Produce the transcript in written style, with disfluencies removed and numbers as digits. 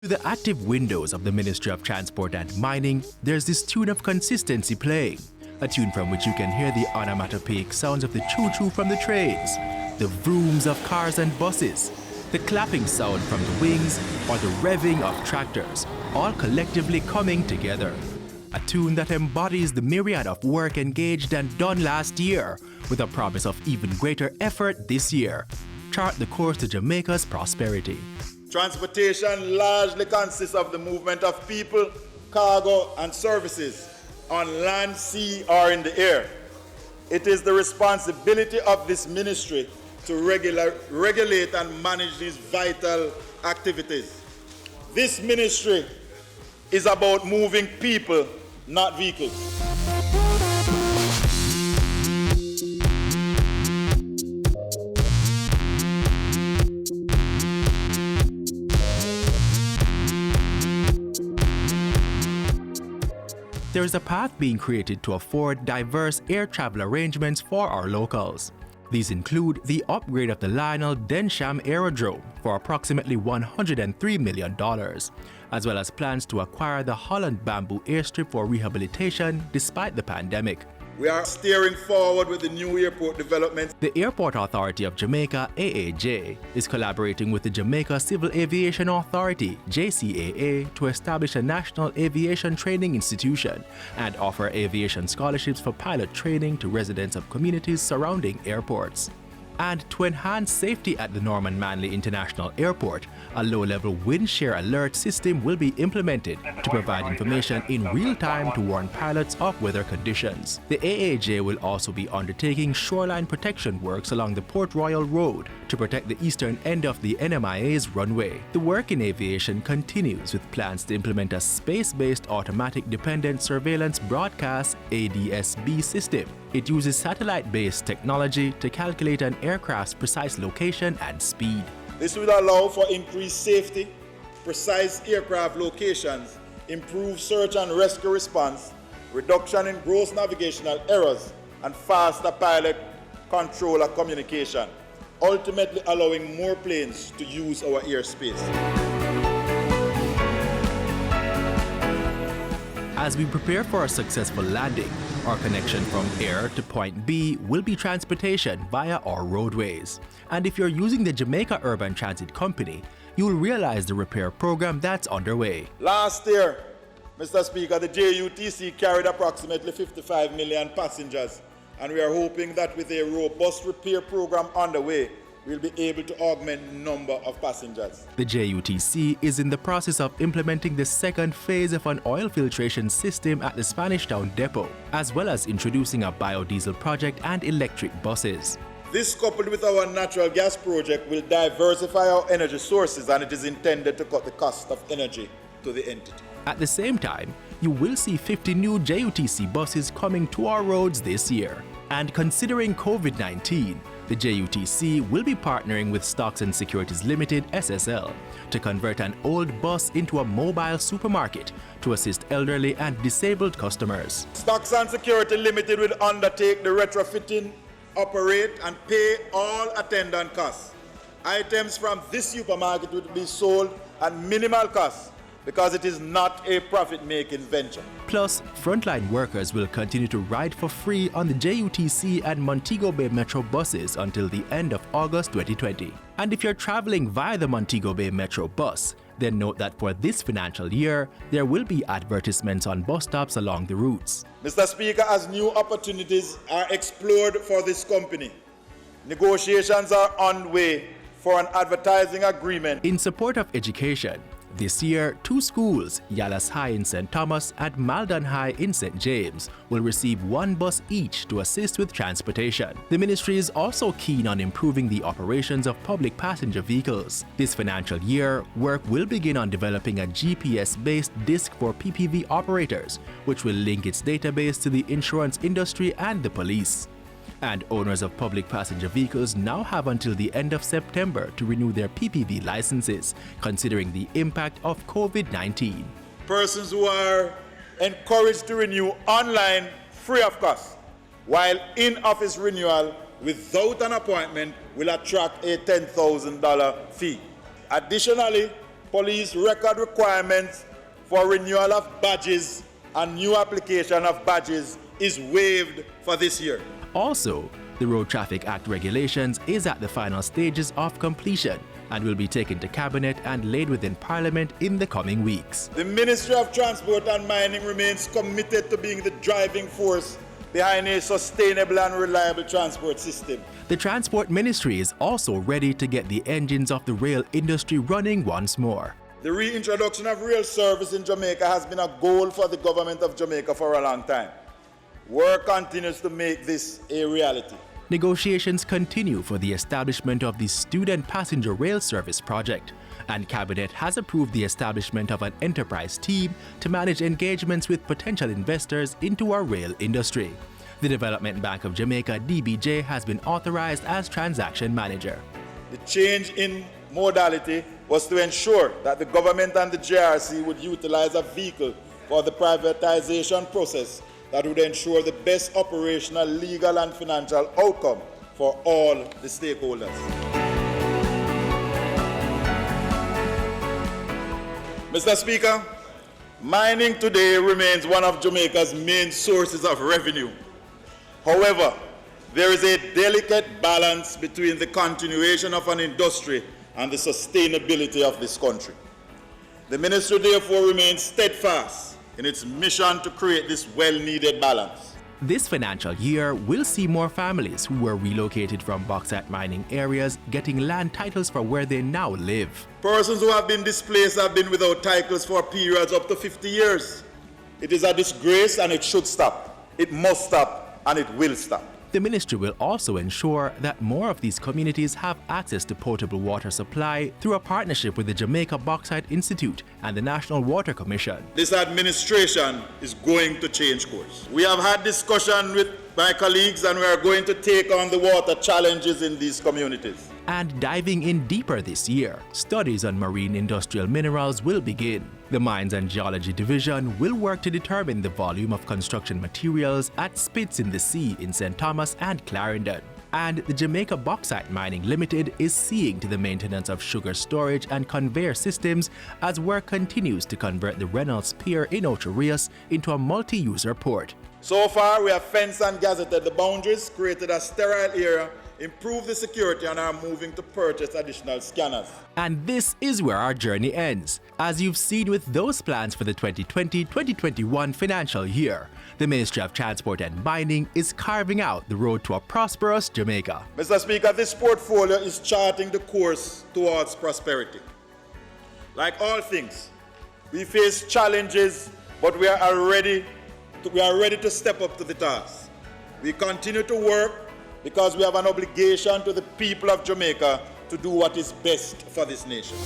Through the active windows of the Ministry of Transport and Mining, there's this tune of consistency playing, a tune from which you can hear the onomatopoeic sounds of the choo-choo from the trains, the vrooms of cars and buses, the clapping sound from the wings, or the revving of tractors, all collectively coming together. A tune that embodies the myriad of work engaged and done last year, with a promise of even greater effort this year. Chart the course to Jamaica's prosperity. Transportation largely consists of the movement of people, cargo, and services on land, sea, or in the air. It is the responsibility of this ministry to regulate and manage these vital activities. This ministry is about moving people, not vehicles. There is a path being created to afford diverse air travel arrangements for our locals. These include the upgrade of the Lionel Densham Aerodrome for approximately $103 million, as well as plans to acquire the Holland Bamboo Airstrip for rehabilitation despite the pandemic. We are steering forward with the new airport development. The Airport Authority of Jamaica, AAJ, is collaborating with the Jamaica Civil Aviation Authority, JCAA, to establish a national aviation training institution and offer aviation scholarships for pilot training to residents of communities surrounding airports. And to enhance safety at the Norman Manley International Airport, a low-level wind shear alert system will be implemented to provide information in real time to warn pilots of weather conditions. The AAJ will also be undertaking shoreline protection works along the Port Royal Road to protect the eastern end of the NMIA's runway. The work in aviation continues with plans to implement a space-based automatic dependent surveillance broadcast ADSB system. It uses satellite-based technology to calculate an aircraft's precise location and speed. This will allow for increased safety, precise aircraft locations, improved search and rescue response, reduction in gross navigational errors, and faster pilot-controller communication, ultimately allowing more planes to use our airspace. As we prepare for a successful landing, our connection from air to point B will be transportation via our roadways. And if you're using the Jamaica Urban Transit Company, you'll realize the repair program that's underway. Last year, Mr. Speaker, the JUTC carried approximately 55 million passengers, and we are hoping that with a robust repair program underway, we'll be able to augment the number of passengers. The JUTC is in the process of implementing the second phase of an oil filtration system at the Spanish Town Depot, as well as introducing a biodiesel project and electric buses. This, coupled with our natural gas project, will diversify our energy sources, and it is intended to cut the cost of energy to the entity. At the same time, you will see 50 new JUTC buses coming to our roads this year. And considering COVID-19, the JUTC will be partnering with Stocks and Securities Limited, SSL, to convert an old bus into a mobile supermarket to assist elderly and disabled customers. Stocks and Security Limited will undertake the retrofitting, operate, and pay all attendant costs. Items from this supermarket will be sold at minimal cost because it is not a profit-making venture. Plus, frontline workers will continue to ride for free on the JUTC and Montego Bay Metro buses until the end of August 2020. And if you're traveling via the Montego Bay Metro bus, then note that for this financial year, there will be advertisements on bus stops along the routes. Mr. Speaker, as new opportunities are explored for this company, negotiations are underway for an advertising agreement. In support of education, this year, 2 schools, Yalas High in St. Thomas and Malden High in St. James, will receive 1 bus each to assist with transportation. The ministry is also keen on improving the operations of public passenger vehicles. This financial year, work will begin on developing a GPS-based disc for PPV operators, which will link its database to the insurance industry and the police. And owners of public passenger vehicles now have until the end of September to renew their PPV licenses, considering the impact of COVID-19. Persons who are encouraged to renew online free of cost, while in-office renewal without an appointment will attract a $10,000 fee. Additionally, police record requirements for renewal of badges and new application of badges is waived for this year. Also, the Road Traffic Act regulations is at the final stages of completion and will be taken to Cabinet and laid within Parliament in the coming weeks. The Ministry of Transport and Mining remains committed to being the driving force behind a sustainable and reliable transport system. The Transport Ministry is also ready to get the engines of the rail industry running once more. The reintroduction of rail service in Jamaica has been a goal for the government of Jamaica for a long time. Work continues to make this a reality. Negotiations continue for the establishment of the Student Passenger Rail Service project, and Cabinet has approved the establishment of an enterprise team to manage engagements with potential investors into our rail industry. The Development Bank of Jamaica, DBJ, has been authorized as transaction manager. The change in modality was to ensure that the government and the JRC would utilize a vehicle for the privatization process that would ensure the best operational, legal, and financial outcome for all the stakeholders. Mr. Speaker, mining today remains one of Jamaica's main sources of revenue. However, there is a delicate balance between the continuation of an industry and the sustainability of this country. The ministry therefore remains steadfast in its mission to create this well-needed balance. This financial year will see more families who were relocated from bauxite mining areas getting land titles for where they now live. Persons who have been displaced have been without titles for periods up to 50 years. It is a disgrace and it should stop. It must stop and it will stop. The ministry will also ensure that more of these communities have access to potable water supply through a partnership with the Jamaica Bauxite Institute and the National Water Commission. This administration is going to change course. We have had discussion with my colleagues and we are going to take on the water challenges in these communities. And diving in deeper this year, studies on marine industrial minerals will begin. The Mines and Geology Division will work to determine the volume of construction materials at spits in the sea in St. Thomas and Clarendon. And the Jamaica Bauxite Mining Limited is seeing to the maintenance of sugar storage and conveyor systems as work continues to convert the Reynolds Pier in Ocho Rios into a multi-user port. So far, we have fenced and gazetted the boundaries, created a sterile area, improved the security, and are moving to purchase additional scanners. And this is where our journey ends. As you've seen with those plans for the 2020-2021 financial year, the Ministry of Transport and Mining is carving out the road to a prosperous Jamaica. Mr. Speaker, this portfolio is charting the course towards prosperity. Like all things, we face challenges, but we are ready to step up to the task. We continue to work because we have an obligation to the people of Jamaica to do what is best for this nation.